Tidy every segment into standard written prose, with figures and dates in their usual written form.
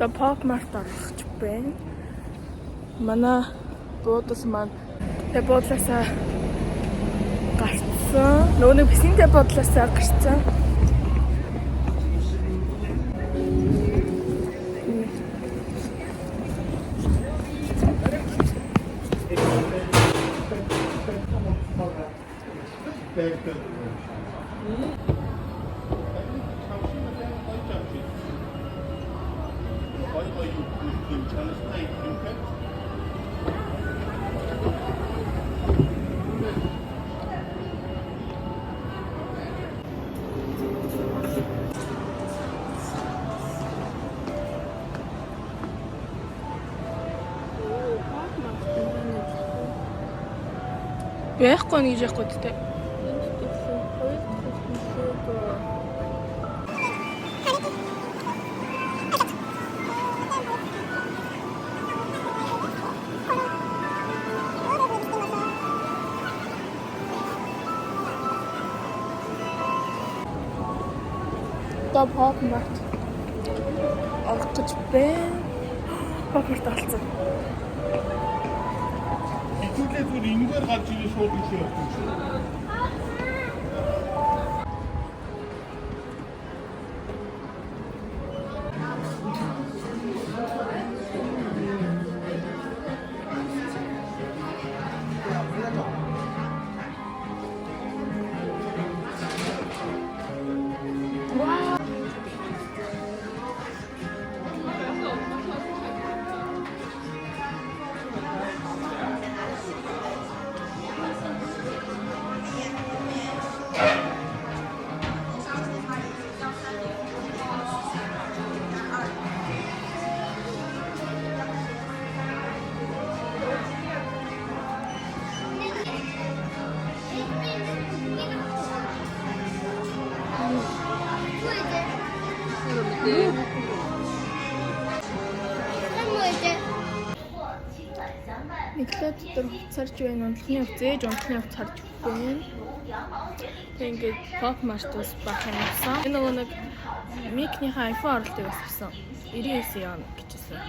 The Pop Mart орох ч байна. Манай буудал маань тэ буудлаасаа гарцсан. Нөгөө нэг бисэнтэй буудлаасаа гарцсан. Яахгүй нэг яахгүй гэдэг. The Pop Mart орох гэж байна. Pop Mart алцсан. Түлээд энэгээр гарч ирэх шууд их юм. Нэглээ дотор хуцарч байна. Унтлагын хувц ээж унтлагын хувц харж байна. Ингээд Pop Mart-аас бахан авсан. Энэ нөгөө нэг Mic-ийн iPhone оролтыг бас авсан. 99 яа гэжсэн.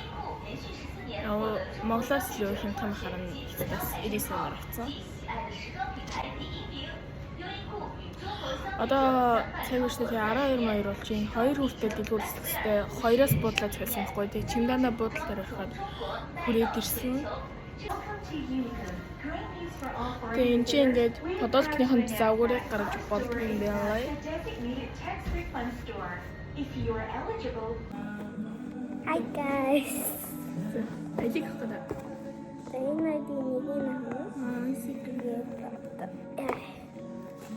Монголоос л өөр юм том харна. Бас 99 мөр авсан. Одоо цаг үеийн 12 маяр болж байна. 2 хүртэл дэлгүүрлэх хэрэгтэй. 2-оос буудлаад байсан байхгүй. Тэг чимдана буудал дээр байхад хүрээд ирсэн. Тэг энэ чинь ингээд подолкныхын завгуурыг гаргаж болдог юм байна. Hi guys. Ажиг хатаа. Энэ нэг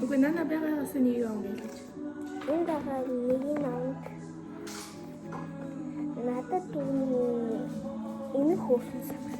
Үгүй нана байгаас нэг юм гэж. энэ дахиад нэг нэг надад түүний энэ хөөсөн.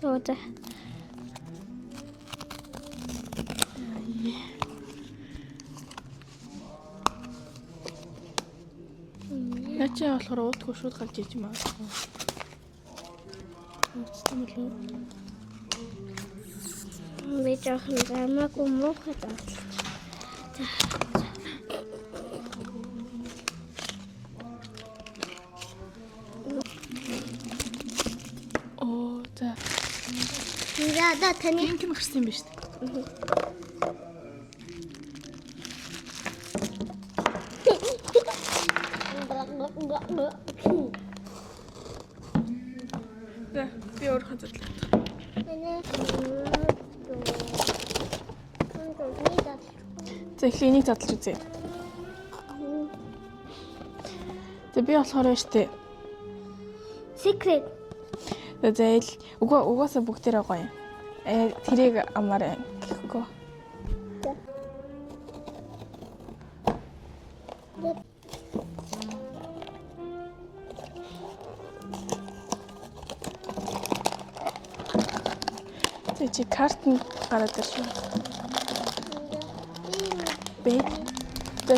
Orada. Начи болохоор уутгүй шууд галж иж магадгүй. Үстэй болов. Би жоохон замаагүй муухай даа. Оо за. Да таны Пинк нь гарсан юм ба шүү дээ. За би өөр хазарлаа. За эхлээ энийг задлж үзье. За би болохоор байна штэ. Secret. Зайл угаасаа бүгдээрээ гоё. Тэрийг амаар гэхгүй. Тэг чи картанд гараад ирсэн. Би за.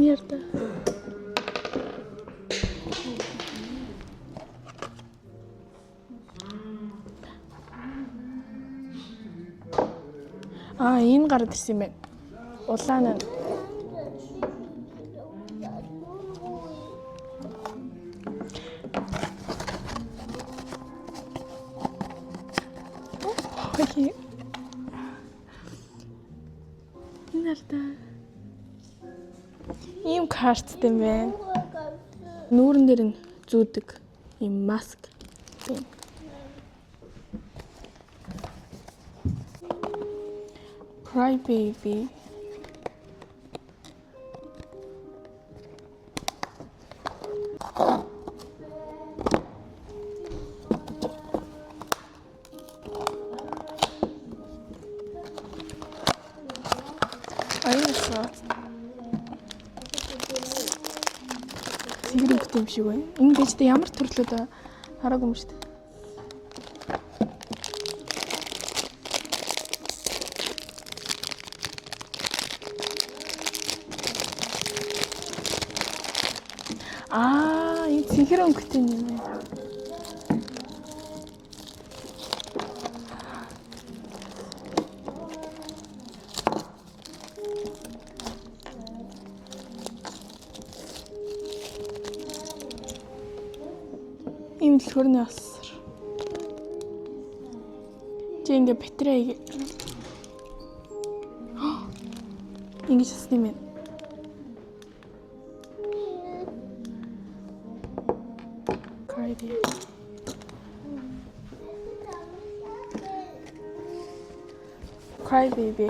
Ярда. Энэ гараад ирсэн юм байна. Улаан нь. Окей. Нарта. Ийм карттай юм байна. Нүүрэн дээр нь зүүдэг ийм маск байна. Cry baby. Сэгрэмт юм шиг байна. Энэ дэжтэй ямар төрлөд хараагүй юм шүү дээ. Энэ цэгэр өнгөтэй юм байна. Ийм дэлгүүрний осор. Чи ингээ батарей ингэж асна юм байна. Cry baby.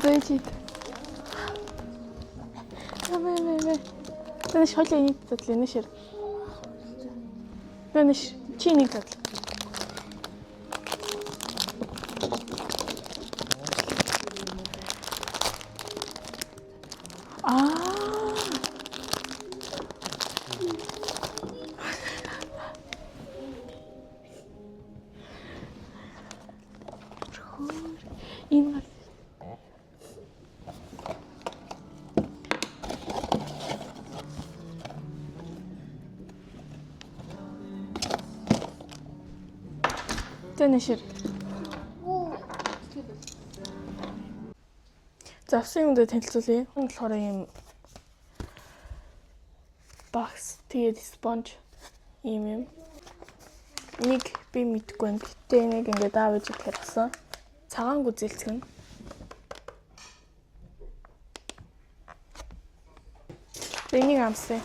Зайчид. Давай. Тэний хойлоо энийг задлаа нэшэр. Тэний чи энийг задла. Энэ Тэний завсан юмдаа танилцуулъя. Энэ болохоор юм бакс тэгээд спонж юм. Нэг би мэдгүй юм. Гэтэ энийг ингээд аавж ирэхсэн. Цагаан гүзэлцгэн. Энийг амсаа.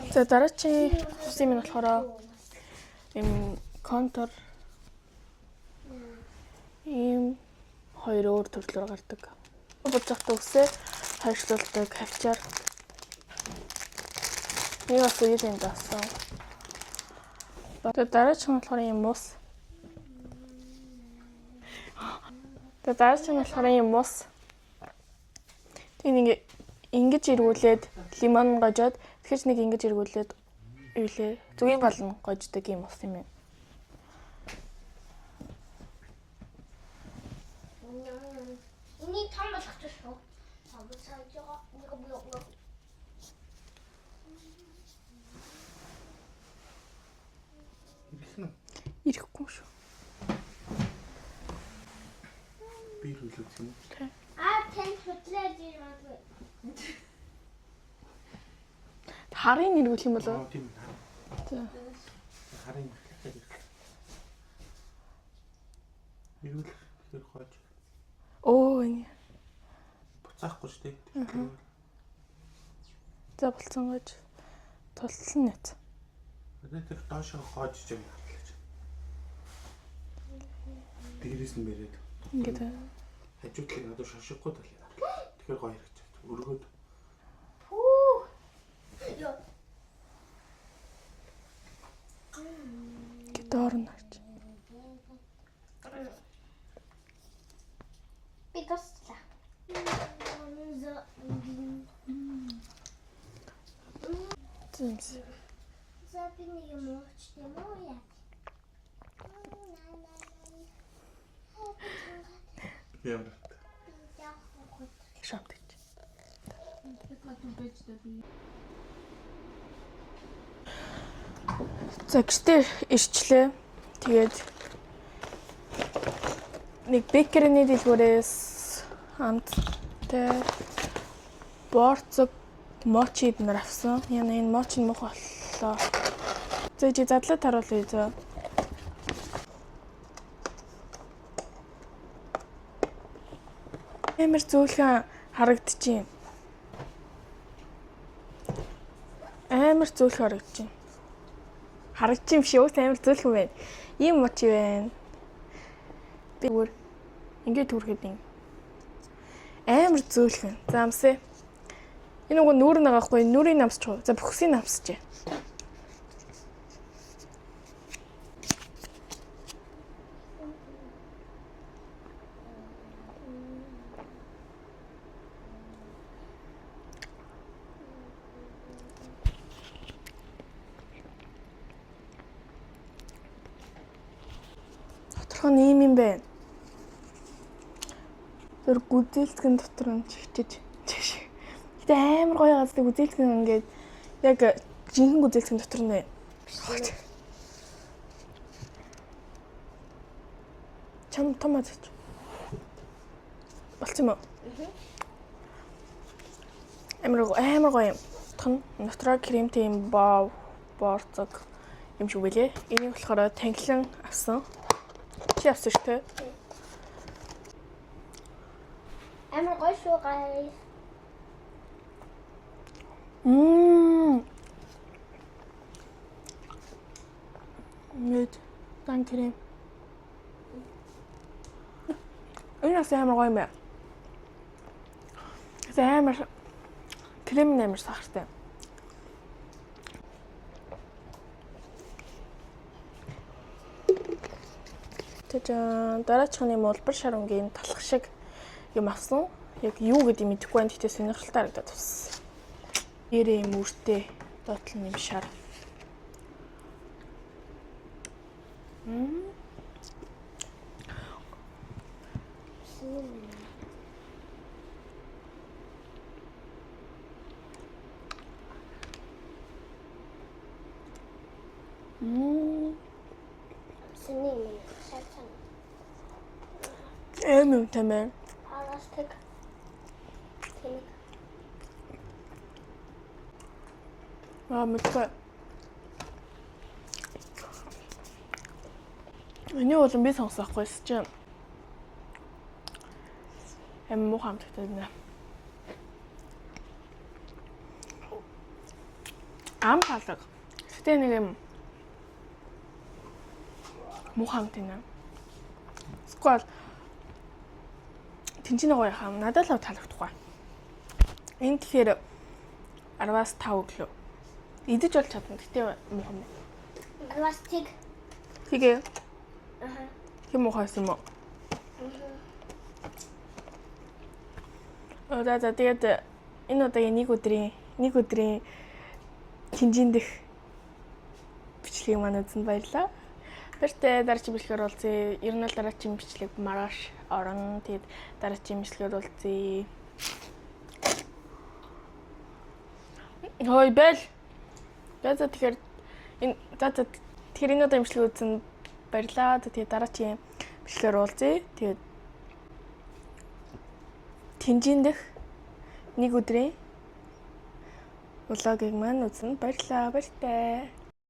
За дараагийн үсийн минь болохоор ийм контур ийм хоёр өөр төрлөөр гардаг. Бодохтой үсээ хайшлуулдаг хавчаар. Нэг бас үеийн даасан. Дараагийн нь болохоор ийм мус. Дараагийн нь болохоор ийм мус. Тэг ингэж эргүүлээд лимон гожоод тэгэхээр нэг ингэж эргүүлээд юу лээ зүгийн болно гождог юм ус юм байна. Ini tambah satu so. Tambah saja ini blok. Ирэхгүй шүү. Би хүлээж юм. Тэн хөтлөөж ирмээ. Харын нэргүүл юм болоо. Тийм. За. Харын нэргүүл хэр гоож. Оо энэ. Буцаахгүй шүү дээ. За болцсон гож тултал нэт. Тэр доошоо гоож чиг хатлаач. Дээрээс нь бэрээд. Ингээд хажуудлыг надад шошиггүй талыг хатлаа. Тэгэхээр гоё хэрэгч. Өргөөд. Ёо. дорнож. Би тусла. Зэмс. За би нэг юм уучтай мó яа. Яа. Шамтаж. За гэртээ ирчлээ. Тэгээд нэг бэкерний дэлгүүрээс хамттай борцог мочид нар авсан. Яна энэ моч нь муухай боллоо. За чи задлаад харуулъя зөө. Эмэр зөөлхөн харагдчихээн. Амар зөөлхөн харагдчихээн. Харагдчих юм шиг ус амар зөөлхөн байна. Ийм моч байна. Би бүр ингээд түрхэд ин. Амар зөөлхөн. За амсаа. Энэ уг нүүр нагаахгүй нүрийг намсч. За бүхсийг намсч. Доторх нь ийм юм байна. Тэр гүзээлцгэн дотор нь чигчиж. Гэтэ амар гоё газар гүзээлцгэн ингээд яг жинхэнэ гүзээлцгэн дотор нь байна. Чам томаз. Болцсон юм уу? Амар гоё юм. Дотроо кремтэй юм борцог юм шиг үлээ. Энийг болохоор танхилан авсан. Чи авсан шүү дээ. Амар гоё шүү guys. Нет, танкерем. Энэ амар гоё юм байна. Амар крем амар сахартай. Тэжээ дараачихны мулбар шарангийн талах шиг юм авсан. Яг юу гэдэг юм мэдэхгүй байна. Тэгтээ сонирхолтой харагдаад тус. Ярээ юм үртэй доотлон юм шар. Синим шатсан. Эм тэмээ. Аластик. Тэник. Мэдгүй. Энийг бол би сонсохгүй чи. Муу хамттай байна. ам палаг. Гэтэ нэг юм муухай юм тийм. Сквал тэнцэн гоё хам надад л таалагдахгүй. Энэ тэгэхээр 10-аас 5 өглөө. Идэж бол чадна. Гэтэ муухай юм. Пластик. Тэгээ Аха. тийм муухай юм уу? За тэгээд энэ удаагийн нэг өдрийн тэнцэн дэх бичлэгийг маань үзэн баярлаа. Тэртээ дараагийн бичлэгээр уулзъя. Ер нь л дараагийн бичлэг маргааш орон. Тэгээд дараагийн бичлэгээр уулзъя. Хой бэл. За тэгэхээр энэ тэгэхээр энэ удаагийн бичлэг үзэн баярлаа. Тэгээд дараагийн бичлэгээр уулзъя. Тэгээд тэнцэн дэх нэг өдрийн влогийг маань үзэн баярлаа. Баяртай.